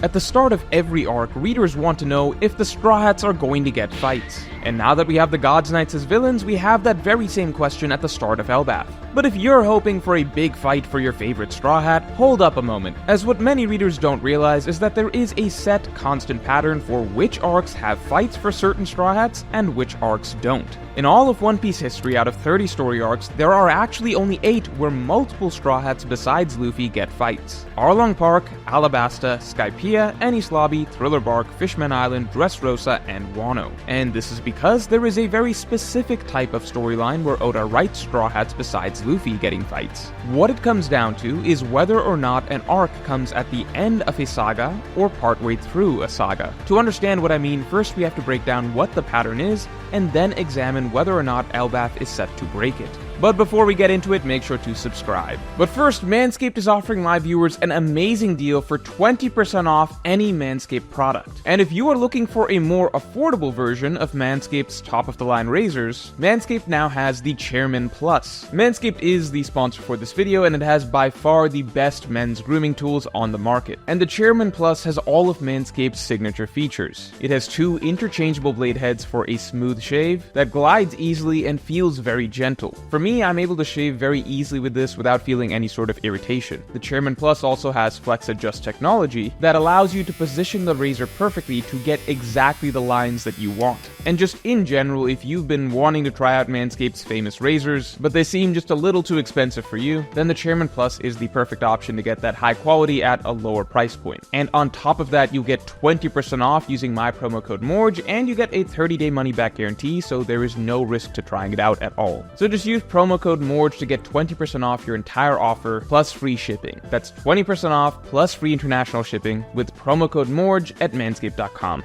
At the start of every arc, readers want to know if the Straw Hats are going to get fights. And now that we have the Gods Knights as villains, we have that very same question at the start of Elbaf. But if you're hoping for a big fight for your favorite Straw Hat, hold up a moment, as what many readers don't realize is that there is a set, constant pattern for which arcs have fights for certain Straw Hats and which arcs don't. In all of One Piece history, out of 30 story arcs, there are actually only 8 where multiple Straw Hats besides Luffy get fights. Arlong Park, Alabasta, Skypiea, Enies Lobby, Thriller Bark, Fishman Island, Dressrosa, and Wano. And this is because there is a very specific type of storyline where Oda writes Straw Hats besides Luffy getting fights. What it comes down to is whether or not an arc comes at the end of a saga or partway through a saga. To understand what I mean, first we have to break down what the pattern is, and then examine whether or not Elbaf is set to break it. But before we get into it, make sure to subscribe. But first, Manscaped is offering my viewers an amazing deal for 20% off any Manscaped product. And if you are looking for a more affordable version of Manscaped's top-of-the-line razors, Manscaped now has the Chairman Plus. Manscaped is the sponsor for this video, and it has by far the best men's grooming tools on the market. And the Chairman Plus has all of Manscaped's signature features. It has 2 interchangeable blade heads for a smooth shave that glides easily and feels very gentle. For me, I'm able to shave very easily with this without feeling any sort of irritation. The Chairman Plus also has Flex Adjust technology that allows you to position the razor perfectly to get exactly the lines that you want. And just in general, if you've been wanting to try out Manscaped's famous razors, but they seem just a little too expensive for you, then the Chairman Plus is the perfect option to get that high quality at a lower price point. And on top of that, you get 20% off using my promo code MORGE, and you get a 30-day money-back guarantee, so there is no risk to trying it out at all. So just use promo code MORGE to get 20% off your entire offer plus free shipping. That's 20% off plus free international shipping with promo code MORGE at manscaped.com.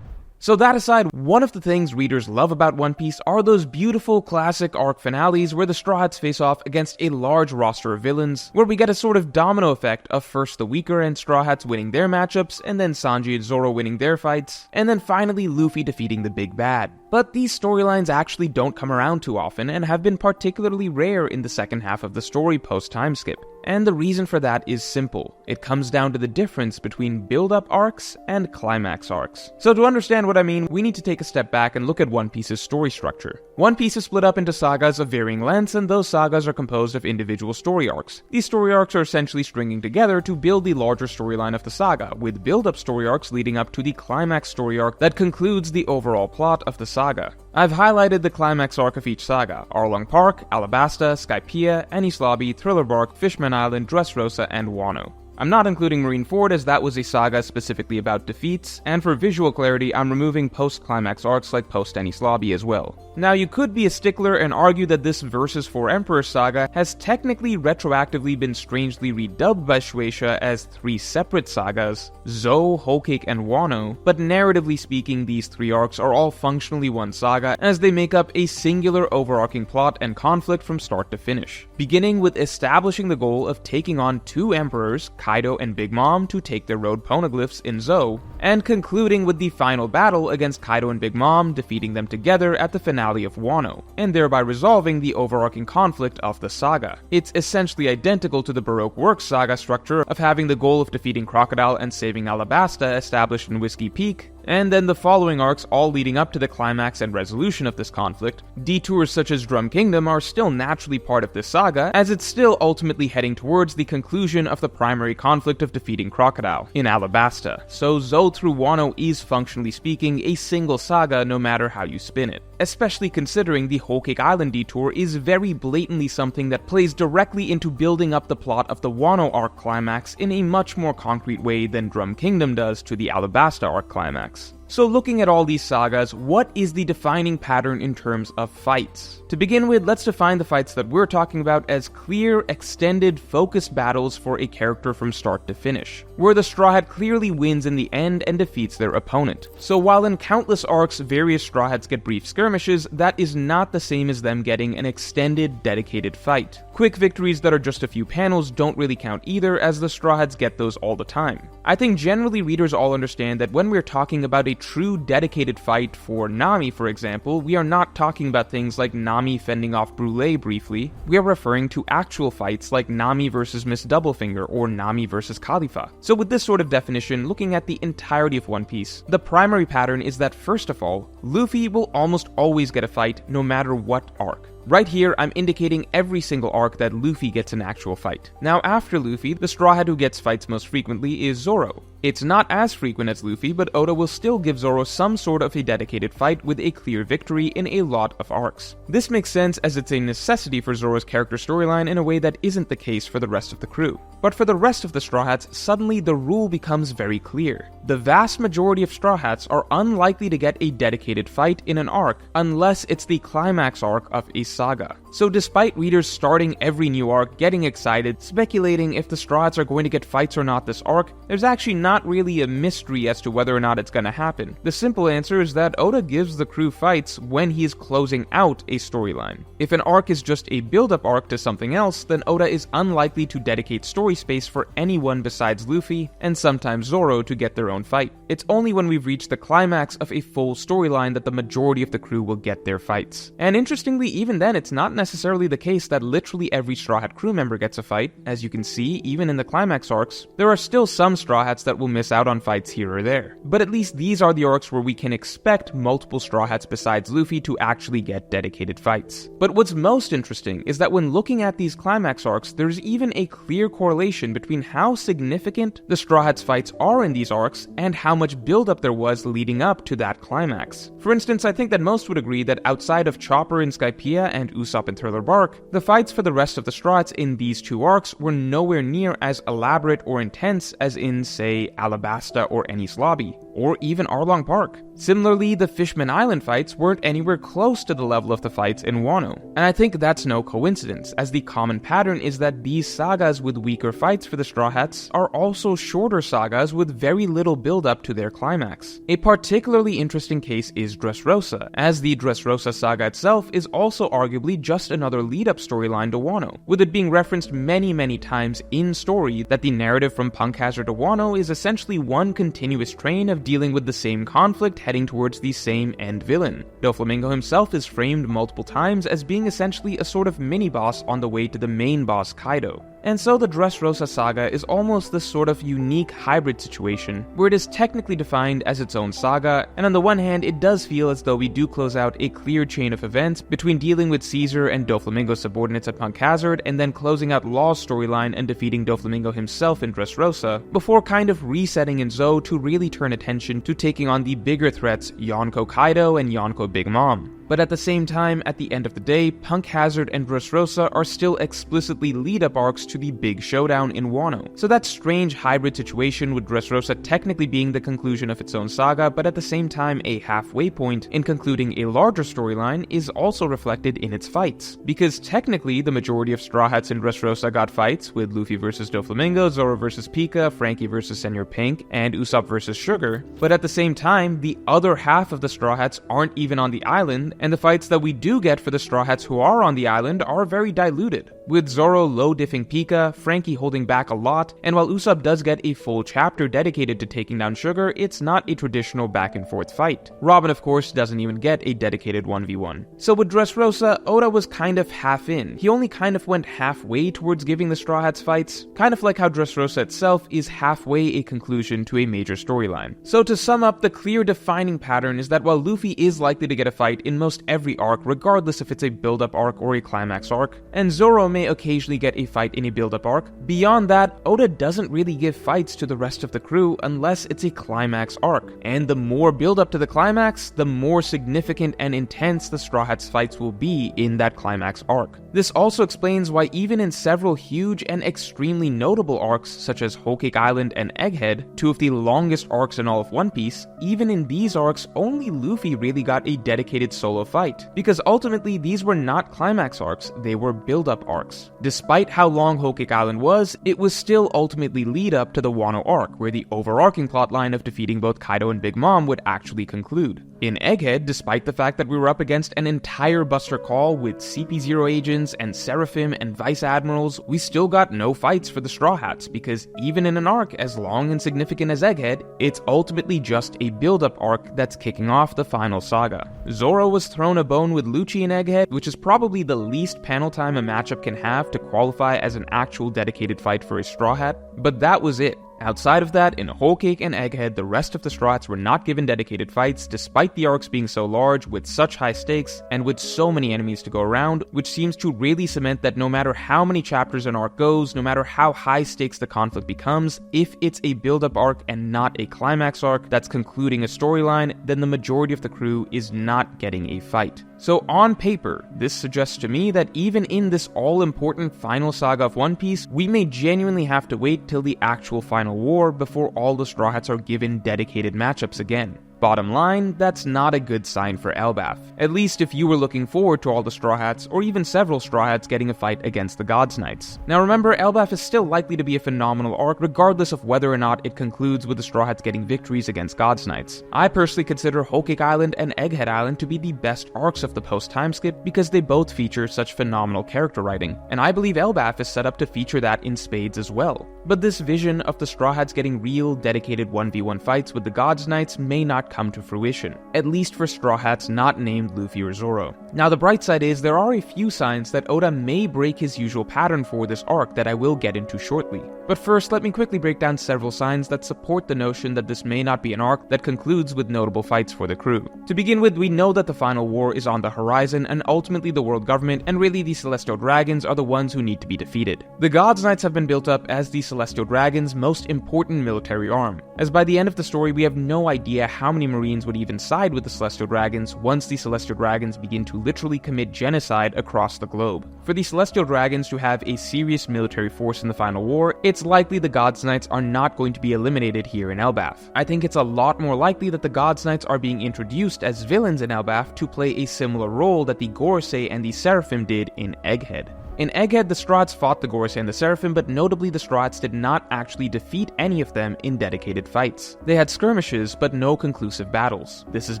So that aside, one of the things readers love about One Piece are those beautiful classic arc finales where the Straw Hats face off against a large roster of villains, where we get a sort of domino effect of first the weaker end Straw Hats winning their matchups, and then Sanji and Zoro winning their fights, and then finally Luffy defeating the big bad. But these storylines actually don't come around too often and have been particularly rare in the second half of the story post-time skip. And the reason for that is simple. It comes down to the difference between build-up arcs and climax arcs. So to understand what I mean, we need to take a step back and look at One Piece's story structure. One Piece is split up into sagas of varying lengths, and those sagas are composed of individual story arcs. These story arcs are essentially stringing together to build the larger storyline of the saga, with build-up story arcs leading up to the climax story arc that concludes the overall plot of the saga. I've highlighted the climax arc of each saga: Arlong Park, Alabasta, Skypiea, Enies Lobby, Thriller Bark, Fishman Island, Dressrosa, and Wano. I'm not including Marineford as that was a saga specifically about defeats, and for visual clarity, I'm removing post-climax arcs like post-Enies Lobby as well. Now, you could be a stickler and argue that this Versus 4 Emperors saga has technically retroactively been strangely redubbed by Shueisha as 3 separate sagas, Zou, Whole Cake, and Wano, but narratively speaking, these 3 arcs are all functionally one saga, as they make up a singular overarching plot and conflict from start to finish, beginning with establishing the goal of taking on 2 emperors, Kaido and Big Mom, to take their road poneglyphs in Zou, and concluding with the final battle against Kaido and Big Mom, defeating them together at the finale of Wano, and thereby resolving the overarching conflict of the saga. It's essentially identical to the Baroque Works saga structure of having the goal of defeating Crocodile and saving Alabasta established in Whiskey Peak, and then the following arcs all leading up to the climax and resolution of this conflict. Detours such as Drum Kingdom are still naturally part of this saga, as it's still ultimately heading towards the conclusion of the primary conflict of defeating Crocodile in Alabasta, so Zou through Wano is, functionally speaking, a single saga no matter how you spin it. Especially considering the Whole Cake Island detour is very blatantly something that plays directly into building up the plot of the Wano arc climax in a much more concrete way than Drum Kingdom does to the Alabasta arc climax. So looking at all these sagas, what is the defining pattern in terms of fights? To begin with, let's define the fights that we're talking about as clear, extended, focused battles for a character from start to finish, where the Straw Hat clearly wins in the end and defeats their opponent. So while in countless arcs, various Straw Hats get brief skirmishes, that is not the same as them getting an extended, dedicated fight. Quick victories that are just a few panels don't really count either, as the Straw Hats get those all the time. I think generally readers all understand that when we're talking about a a true dedicated fight for Nami, for example, we are not talking about things like Nami fending off Brûlé briefly. We are referring to actual fights like Nami versus Miss Doublefinger or Nami versus Khalifa. So with this sort of definition, looking at the entirety of One Piece, the primary pattern is that first of all, Luffy will almost always get a fight no matter what arc. Right here, I'm indicating every single arc that Luffy gets an actual fight. Now after Luffy, the Straw Hat who gets fights most frequently is Zoro. It's not as frequent as Luffy, but Oda will still give Zoro some sort of a dedicated fight with a clear victory in a lot of arcs. This makes sense as it's a necessity for Zoro's character storyline in a way that isn't the case for the rest of the crew. But for the rest of the Straw Hats, suddenly the rule becomes very clear. The vast majority of Straw Hats are unlikely to get a dedicated fight in an arc unless it's the climax arc of a saga. So despite readers starting every new arc getting excited, speculating if the Straw Hats are going to get fights or not this arc, there's actually not really a mystery as to whether or not it's going to happen. The simple answer is that Oda gives the crew fights when he is closing out a storyline. If an arc is just a build-up arc to something else, then Oda is unlikely to dedicate story space for anyone besides Luffy, and sometimes Zoro, to get their own fight. It's only when we've reached the climax of a full storyline that the majority of the crew will get their fights. And interestingly, even then, it's not necessarily the case that literally every Straw Hat crew member gets a fight. As you can see, even in the climax arcs, there are still some Straw Hats that will miss out on fights here or there. But at least these are the arcs where we can expect multiple Straw Hats besides Luffy to actually get dedicated fights. But what's most interesting is that when looking at these climax arcs, there's even a clear correlation between how significant the Straw Hats fights are in these arcs and how much buildup there was leading up to that climax. For instance, I think that most would agree that outside of Chopper in Skypiea and Usopp in Thriller Bark, the fights for the rest of the Straw Hats in these two arcs were nowhere near as elaborate or intense as in, say, Alabasta or Enies Lobby, or even Arlong Park. Similarly, the Fishman Island fights weren't anywhere close to the level of the fights in Wano. And I think that's no coincidence, as the common pattern is that these sagas with weaker fights for the Straw Hats are also shorter sagas with very little build-up to their climax. A particularly interesting case is Dressrosa, as the Dressrosa saga itself is also arguably just another lead-up storyline to Wano, with it being referenced many times in story that the narrative from Punk Hazard to Wano is essentially one continuous train of dealing with the same conflict heading towards the same end villain. Doflamingo himself is framed multiple times as being essentially a sort of mini-boss on the way to the main boss Kaido. And so the Dressrosa saga is almost this sort of unique hybrid situation, where it is technically defined as its own saga, and on the one hand it does feel as though we do close out a clear chain of events between dealing with Caesar and Doflamingo's subordinates at Punk Hazard, and then closing out Law's storyline and defeating Doflamingo himself in Dressrosa, before kind of resetting in Zou to really turn attention to taking on the bigger threats Yonko Kaido and Yonko Big Mom. But at the same time, at the end of the day, Punk Hazard and Dressrosa are still explicitly lead-up arcs to the big showdown in Wano. So that strange hybrid situation with Dressrosa technically being the conclusion of its own saga, but at the same time a halfway point in concluding a larger storyline, is also reflected in its fights. Because technically, the majority of Straw Hats in Dressrosa got fights, with Luffy vs Doflamingo, Zoro vs Pika, Frankie vs Senor Pink, and Usopp vs Sugar. But at the same time, the other half of the Straw Hats aren't even on the island, and the fights that we do get for the Straw Hats who are on the island are very diluted, with Zoro low-diffing Pika, Frankie holding back a lot, and while Usopp does get a full chapter dedicated to taking down Sugar, it's not a traditional back-and-forth fight. Robin, of course, doesn't even get a dedicated 1v1. So with Dressrosa, Oda was kind of half in. He only kind of went halfway towards giving the Straw Hats fights, kind of like how Dressrosa itself is halfway a conclusion to a major storyline. So to sum up, the clear defining pattern is that while Luffy is likely to get a fight in most every arc, regardless if it's a build-up arc or a climax arc, and Zoro may occasionally get a fight in a build-up arc, beyond that, Oda doesn't really give fights to the rest of the crew unless it's a climax arc. And the more build-up to the climax, the more significant and intense the Straw Hats fights will be in that climax arc. This also explains why even in several huge and extremely notable arcs, such as Whole Cake Island and Egghead, two of the longest arcs in all of One Piece, even in these arcs, only Luffy really got a dedicated solo fight, because ultimately these were not climax arcs, they were build-up arcs. Despite how long Whole Cake Island was, it was still ultimately lead up to the Wano arc, where the overarching plotline of defeating both Kaido and Big Mom would actually conclude. In Egghead, despite the fact that we were up against an entire Buster Call with CP0 agents, Dragons and Seraphim and Vice Admirals, we still got no fights for the Straw Hats, because even in an arc as long and significant as Egghead, it's ultimately just a build-up arc that's kicking off the final saga. Zoro was thrown a bone with Lucci and Egghead, which is probably the least panel time a matchup can have to qualify as an actual dedicated fight for a Straw Hat, but that was it. Outside of that, in Whole Cake and Egghead, the rest of the Straw Hats were not given dedicated fights, despite the arcs being so large, with such high stakes, and with so many enemies to go around, which seems to really cement that no matter how many chapters an arc goes, no matter how high stakes the conflict becomes, if it's a build-up arc and not a climax arc that's concluding a storyline, then the majority of the crew is not getting a fight. So on paper, this suggests to me that even in this all-important final saga of One Piece, we may genuinely have to wait till the actual final war before all the Straw Hats are given dedicated matchups again. Bottom line, that's not a good sign for Elbaf. At least if you were looking forward to all the Straw Hats, or even several Straw Hats getting a fight against the Gods Knights. Now remember, Elbaf is still likely to be a phenomenal arc regardless of whether or not it concludes with the Straw Hats getting victories against Gods Knights. I personally consider Whole Cake Island and Egghead Island to be the best arcs of the post-time skip because they both feature such phenomenal character writing, and I believe Elbaf is set up to feature that in spades as well. But this vision of the Straw Hats getting real, dedicated 1v1 fights with the Gods Knights may not come to fruition, at least for Straw Hats not named Luffy or Zoro. Now the bright side is there are a few signs that Oda may break his usual pattern for this arc that I will get into shortly. But first, let me quickly break down several signs that support the notion that this may not be an arc that concludes with notable fights for the crew. To begin with, we know that the final war is on the horizon, and ultimately the world government and really the Celestial Dragons are the ones who need to be defeated. The Gods Knights have been built up as the Celestial Dragons' most important military arm, as by the end of the story we have no idea how many Marines would even side with the Celestial Dragons once the Celestial Dragons begin to literally commit genocide across the globe. For the Celestial Dragons to have a serious military force in the final war, it's likely the Gods Knights are not going to be eliminated here in Elbaf. I think it's a lot more likely that the Gods Knights are being introduced as villains in Elbaf to play a similar role that the Gorosei and the Seraphim did in Egghead. In Egghead, the Straw Hats fought the Gorosei and the Seraphim, but notably the Straw Hats did not actually defeat any of them in dedicated fights. They had skirmishes, but no conclusive battles. This is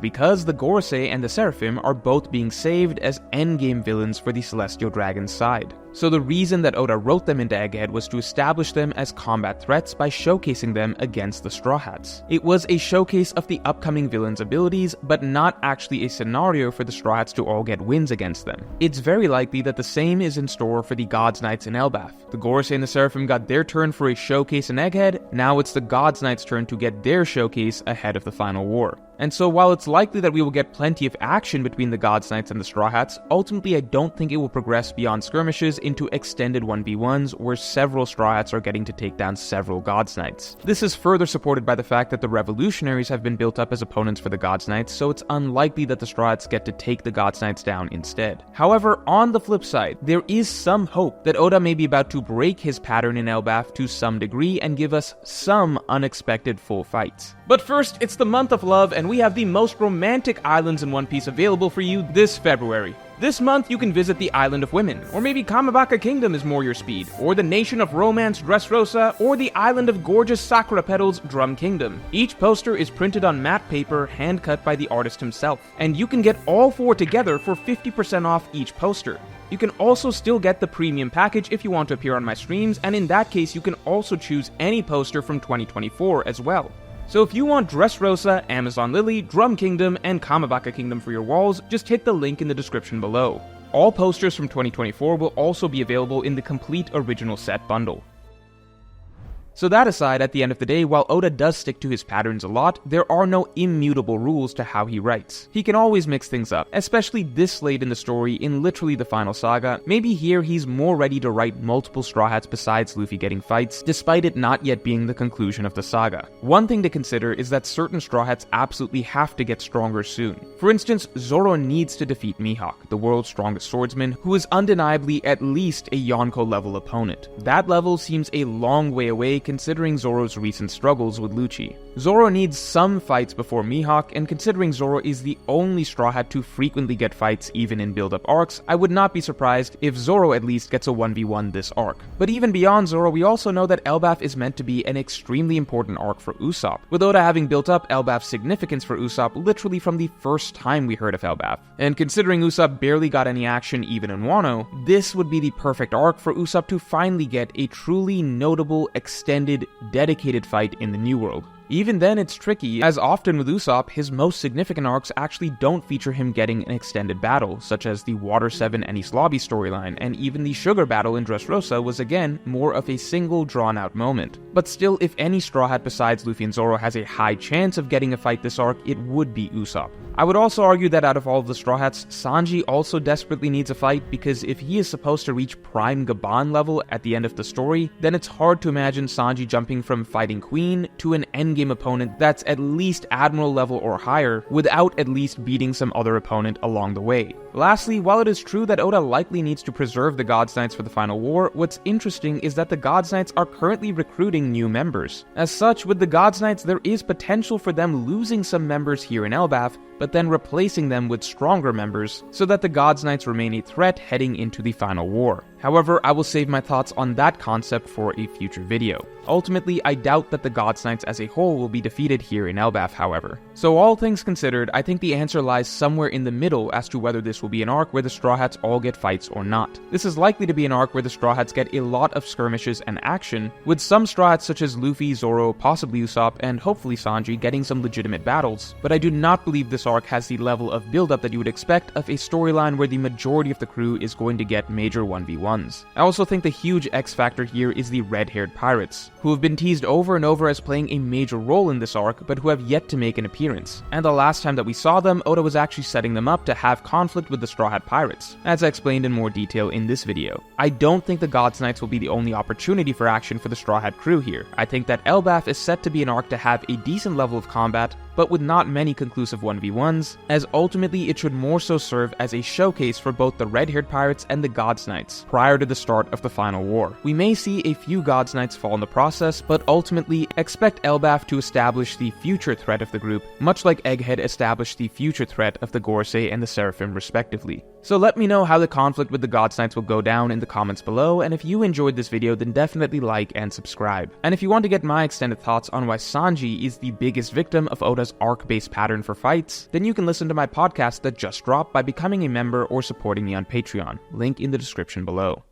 because the Gorosei and the Seraphim are both being saved as endgame villains for the Celestial Dragon's side. So the reason that Oda wrote them into Egghead was to establish them as combat threats by showcasing them against the Straw Hats. It was a showcase of the upcoming villains' abilities, but not actually a scenario for the Straw Hats to all get wins against them. It's very likely that the same is in store for the Gods Knights in Elbaf. The Gorosei and the Seraphim got their turn for a showcase in Egghead, now it's the Gods Knights' turn to get their showcase ahead of the final war. And so while it's likely that we will get plenty of action between the Gods Knights and the Straw Hats, ultimately I don't think it will progress beyond skirmishes into extended 1v1s where several Straw Hats are getting to take down several Gods Knights. This is further supported by the fact that the Revolutionaries have been built up as opponents for the Gods Knights, so it's unlikely that the Straw Hats get to take the Gods Knights down instead. However, on the flip side, there is some hope that Oda may be about to break his pattern in Elbaf to some degree and give us some unexpected full fights. But first, it's the month of love, and we have the most romantic islands in One Piece available for you this February. This month, you can visit the Island of Women, or maybe Kamabaka Kingdom is more your speed, or the Nation of Romance Dressrosa, or the Island of Gorgeous Sakura Petals Drum Kingdom. Each poster is printed on matte paper, hand-cut by the artist himself, and you can get all four together for 50% off each poster. You can also still get the premium package if you want to appear on my streams, and in that case, you can also choose any poster from 2024 as well. So if you want Dressrosa, Amazon Lily, Drum Kingdom, and Kamabaka Kingdom for your walls, just hit the link in the description below. All posters from 2024 will also be available in the complete original set bundle. So that aside, at the end of the day, while Oda does stick to his patterns a lot, there are no immutable rules to how he writes. He can always mix things up, especially this late in the story in literally the final saga. Maybe here he's more ready to write multiple Straw Hats besides Luffy getting fights, despite it not yet being the conclusion of the saga. One thing to consider is that certain Straw Hats absolutely have to get stronger soon. For instance, Zoro needs to defeat Mihawk, the world's strongest swordsman, who is undeniably at least a Yonko level opponent. That level seems a long way away considering Zoro's recent struggles with Lucci. Zoro needs some fights before Mihawk, and considering Zoro is the only Straw Hat to frequently get fights even in build-up arcs, I would not be surprised if Zoro at least gets a 1v1 this arc. But even beyond Zoro, we also know that Elbaf is meant to be an extremely important arc for Usopp, with Oda having built up Elbaf's significance for Usopp literally from the first time we heard of Elbaf. And considering Usopp barely got any action even in Wano, this would be the perfect arc for Usopp to finally get a truly notable, extended, dedicated fight in the New World. Even then, it's tricky, as often with Usopp, his most significant arcs actually don't feature him getting an extended battle, such as the Water 7 Enies Lobby storyline, and even the Sugar battle in Dressrosa was again more of a single drawn-out moment. But still, if any Straw Hat besides Luffy and Zoro has a high chance of getting a fight this arc, it would be Usopp. I would also argue that out of all of the Straw Hats, Sanji also desperately needs a fight, because if he is supposed to reach Prime Gaban level at the end of the story, then it's hard to imagine Sanji jumping from fighting Queen to an endgame opponent that's at least Admiral level or higher, without at least beating some other opponent along the way. Lastly, while it is true that Oda likely needs to preserve the God's Knights for the final war, what's interesting is that the God's Knights are currently recruiting new members. As such, with the God's Knights, there is potential for them losing some members here in Elbaf, but then replacing them with stronger members, so that the God's Knights remain a threat heading into the final war. However, I will save my thoughts on that concept for a future video. Ultimately, I doubt that the God's Knights as a whole will be defeated here in Elbaf, however. So all things considered, I think the answer lies somewhere in the middle as to whether this will be an arc where the Straw Hats all get fights or not. This is likely to be an arc where the Straw Hats get a lot of skirmishes and action, with some Straw Hats such as Luffy, Zoro, possibly Usopp, and hopefully Sanji getting some legitimate battles, but I do not believe this arc has the level of build-up that you would expect of a storyline where the majority of the crew is going to get major 1v1s. I also think the huge X factor here is the red-haired pirates, who have been teased over and over as playing a major role in this arc, but who have yet to make an appearance. And the last time that we saw them, Oda was actually setting them up to have conflict with the Straw Hat Pirates, as I explained in more detail in this video. I don't think the God's Knights will be the only opportunity for action for the Straw Hat crew here. I think that Elbaf is set to be an arc to have a decent level of combat, but with not many conclusive 1v1s, as ultimately it should more so serve as a showcase for both the red-haired pirates and the God's Knights, prior to the start of the final war. We may see a few God's Knights fall in the process, but ultimately expect Elbaf to establish the future threat of the group, much like Egghead established the future threat of the Gorosei and the Seraphim respectively. So let me know how the conflict with the God's Knights will go down in the comments below, and if you enjoyed this video then definitely like and subscribe. And if you want to get my extended thoughts on why Sanji is the biggest victim of Oda's arc-based pattern for fights, then you can listen to my podcast that just dropped by becoming a member or supporting me on Patreon, link in the description below.